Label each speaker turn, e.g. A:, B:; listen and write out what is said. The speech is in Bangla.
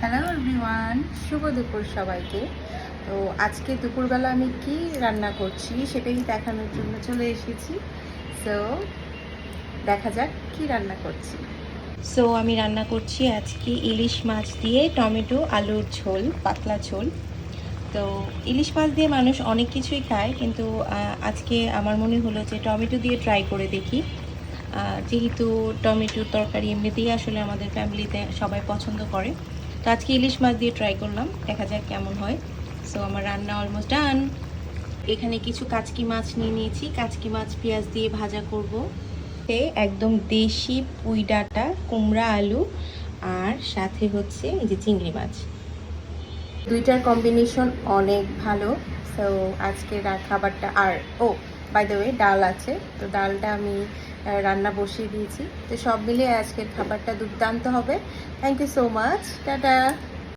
A: হ্যালো এভরিওয়ান, শুভ দুপুর সবাইকে। তো আজকে দুপুরবেলা আমি কি রান্না করছি সেটাই দেখানোর জন্য চলে এসেছি। সো দেখা যাক কি রান্না করছি। সো আমি রান্না করছি আজকে ইলিশ মাছ দিয়ে টমেটো আলুর ঝোল, পাতলা ঝোল। তো ইলিশ মাছ দিয়ে মানুষ অনেক কিছুই খায়, কিন্তু আজকে আমার মনে হলো যে টমেটো দিয়ে ট্রাই করে দেখি। যেহেতু টমেটোর তরকারি এমনিতেই আসলে আমাদের ফ্যামিলিতে সবাই পছন্দ করে, তো আজকে ইলিশ মাছ দিয়ে ট্রাই করলাম, দেখা যাক কেমন হয়। সো আমার রান্না অলমোস্ট ডান। এখানে কিছু কাচকি মাছ নিয়ে নিয়েছি, কাচকি মাছ পেঁয়াজ দিয়ে ভাজা করব। একদম দেশি পুঁই ডাঁটা, কুমড়া, আলু আর সাথে হচ্ছে এই যে চিংড়ি মাছ, দুইটার কম্বিনেশন অনেক ভালো। সো আজকের খাবারটা, আর বাই দ্য ওয়ে ডাল আছে, তো ডালটা আমি রান্না বসিয়ে দিয়েছি। তো সব মিলিয়ে আজকের খাবারটা দুর্দান্ত হবে। Thank you so much, tata.